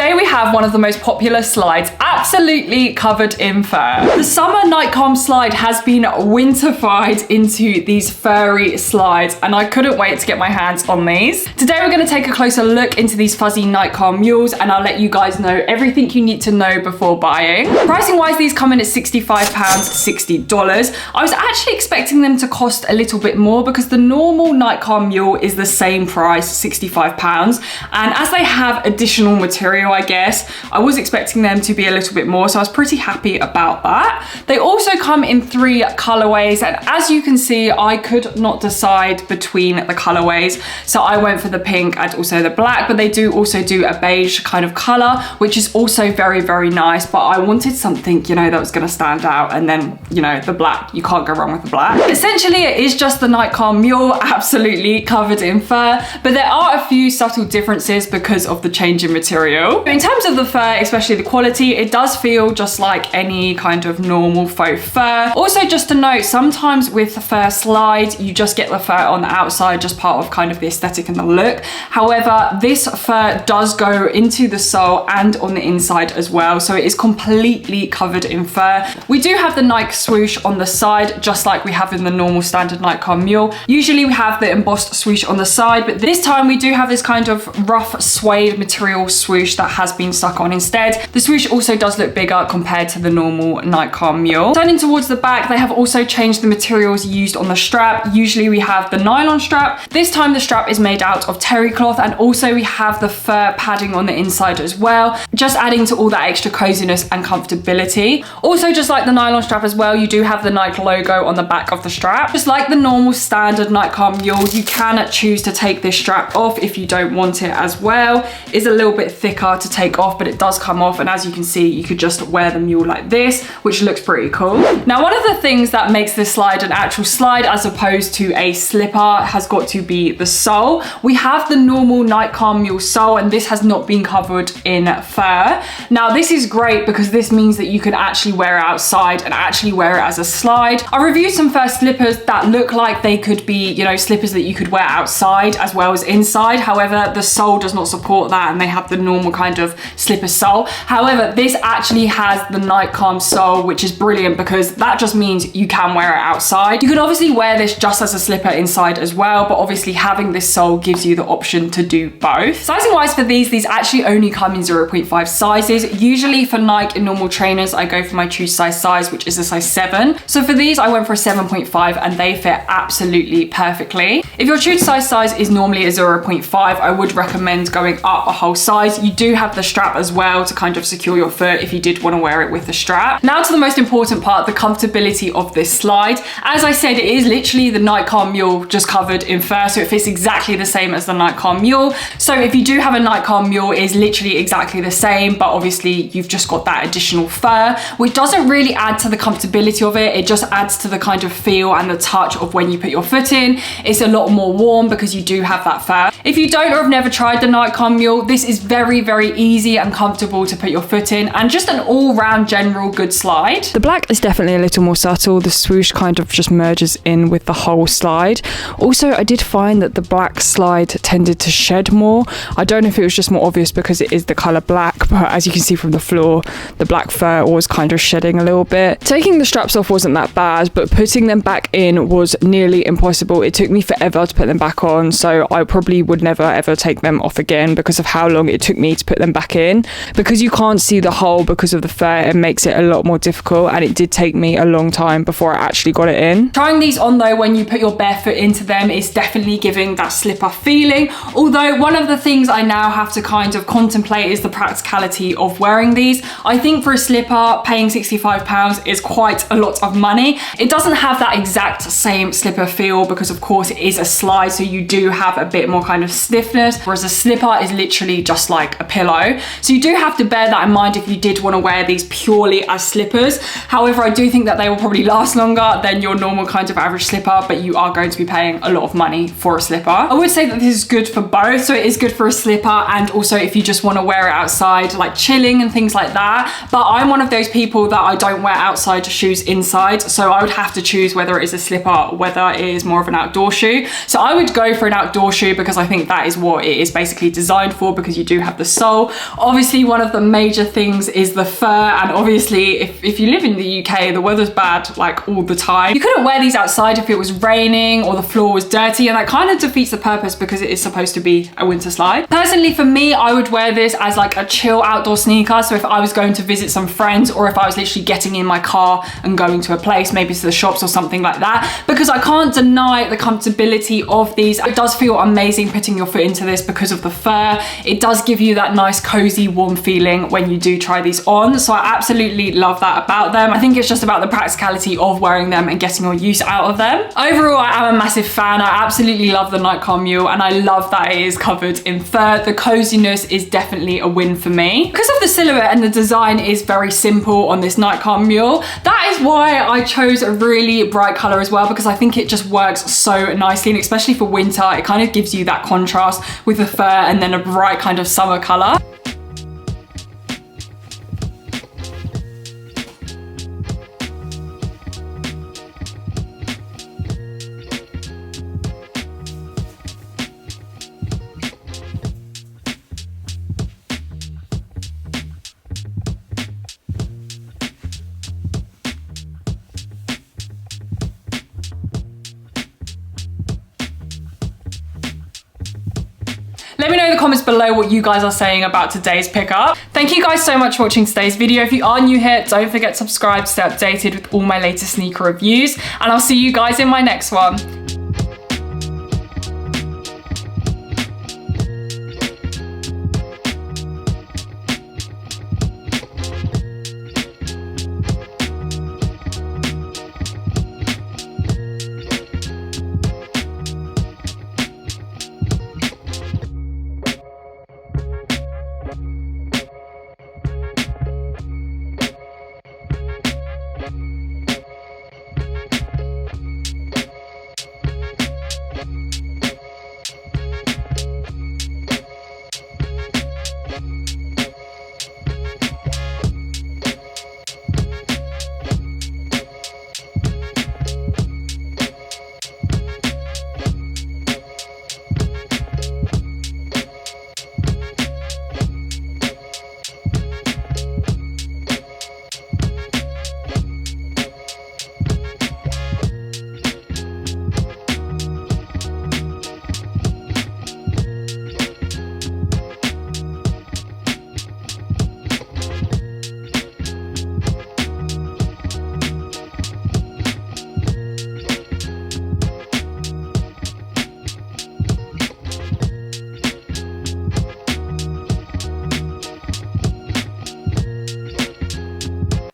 today we have one of the most popular slides, absolutely covered in fur. The summer Nike Calm slide has been winterfied into these furry slides, and I couldn't wait to get my hands on these. Today we're going to take a closer look into these fuzzy Nike Calm Mules, and I'll let you guys know everything you need to know before buying. Pricing wise, these come in at £65, $60. I was actually expecting them to cost a little bit more because the normal Nike Calm Mule is the same price, £65, and as they have additional material, I guess, I was expecting them to be a little bit more, so I was pretty happy about that. They also come in 3 colorways, and as you can see, I could not decide between the colorways, so I went for the pink and also the black, but they do also do a beige kind of color, which is also very, very nice, but I wanted something, you know, that was going to stand out, and then, you know, the black, you can't go wrong with the black. Essentially, it is just the Nike Calm Mule, absolutely covered in fur, but there are a few subtle differences because of the change in material. In terms of the fur, especially the quality, it does feel just like any kind of normal faux fur. Also, just to note, sometimes with the fur slides, you just get the fur on the outside, just part of kind of the aesthetic and the look. However, this fur does go into the sole and on the inside as well, so it is completely covered in fur. We do have the Nike swoosh on the side, just like we have in the normal standard Nike Calm Mule. Usually we have the embossed swoosh on the side, but this time we do have this kind of rough suede material swoosh that has been stuck on instead. The swoosh also does look bigger compared to the normal Nike Calm Mule. Turning towards the back, they have also changed the materials used on the strap. Usually we have the nylon strap. This time the strap is made out of terry cloth, and also we have the fur padding on the inside as well, just adding to all that extra coziness and comfortability. Also, just like the nylon strap as well, you do have the Nike logo on the back of the strap. Just like the normal standard Nike Calm Mule, you can choose to take this strap off if you don't want it as well. It's a little bit thicker to take off, but it does come off, and as you can see, you could just wear the mule like this, which looks pretty cool. Now, one of the things that makes this slide an actual slide as opposed to a slipper has got to be the sole. We have the normal Nike Calm Mule sole, and this has not been covered in fur. Now, this is great because this means that you can actually wear it outside and actually wear it as a slide. I reviewed some fur slippers that look like they could be, you know, slippers that you could wear outside as well as inside. However, the sole does not support that, and they have the normal kind of slipper sole. However, this actually has the Nike Calm sole, which is brilliant because that just means you can wear it outside. You can obviously wear this just as a slipper inside as well, but obviously having this sole gives you the option to do both. Sizing wise for these actually only come in 0.5 sizes. Usually for Nike and normal trainers, I go for my true size, which is a size 7. So for these, I went for a 7.5, and they fit absolutely perfectly. If your true size is normally a 0.5, I would recommend going up a whole size. You do have the strap as well to kind of secure your foot if you did want to wear it with the strap. Now to the most important part, the comfortability of this slide. As I said, it is literally the Nike Calm Mule just covered in fur, so it fits exactly the same as the Nike Calm Mule. So if you do have a Nike Calm Mule, it is literally exactly the same, but obviously you've just got that additional fur, which doesn't really add to the comfortability of it. It just adds to the kind of feel and the touch of when you put your foot in. It's a lot more warm because you do have that fur. If you don't or have never tried the Nike Calm Mule, this is very, very easy and comfortable to put your foot in, and just an all-round general good slide. The black is definitely a little more subtle. The swoosh kind of just merges in with the whole slide. Also, I did find that the black slide tended to shed more. I don't know if it was just more obvious because it is the color black, but as you can see from the floor, the black fur was kind of shedding a little bit. Taking the straps off wasn't that bad, but putting them back in was nearly impossible. It took me forever to put them back on, so I probably would never ever take them off again because of how long it took me to put them back in. Because you can't see the hole because of the fur, it makes it a lot more difficult, and it did take me a long time before I actually got it in. Trying these on though, when you put your bare foot into them, is definitely giving that slipper feeling. Although one of the things I now have to kind of contemplate is the practicality of wearing these. I think for a slipper, paying £65 is quite a lot of money. It doesn't have that exact same slipper feel because of course it is a slide, so you do have a bit more kind of stiffness, whereas a slipper is literally just like a pillow. So you do have to bear that in mind if you did want to wear these purely as slippers. However, I do think that they will probably last longer than your normal kind of average slipper, but you are going to be paying a lot of money for a slipper. I would say that this is good for both. So it is good for a slipper, and also if you just want to wear it outside, like chilling and things like that. But I'm one of those people that I don't wear outside shoes inside, so I would have to choose whether it is a slipper or whether it is more of an outdoor shoe. So I would go for an outdoor shoe because I think that is what it is basically designed for, because you do have the sole. Obviously, one of the major things is the fur, and obviously if you live in the UK, the weather's bad like all the time. You couldn't wear these outside if it was raining or the floor was dirty, and that kind of defeats the purpose because it is supposed to be a winter slide. Personally, for me, I would wear this as like a chill outdoor sneaker. So if I was going to visit some friends, or if I was literally getting in my car and going to a place, maybe to the shops or something like that, because I can't deny the comfortability of these. It does feel amazing putting your foot into this because of the fur. It does give you that nice cozy warm feeling when you do try these on, so I absolutely love that about them. I think it's just about the practicality of wearing them and getting your use out of them. Overall, I am a massive fan. I absolutely love the Nike Calm Mule, and I love that it is covered in fur. The coziness is definitely a win for me. Because of the silhouette and the design is very simple on this Nike Calm Mule, that is why I chose a really bright color as well, because I think it just works so nicely, and especially for winter, it kind of gives you that contrast with the fur and then a bright kind of summer color. Let me know in the comments below what you guys are saying about today's pickup. Thank you guys so much for watching today's video. If you are new here, don't forget to subscribe to stay updated with all my latest sneaker reviews, and I'll see you guys in my next one.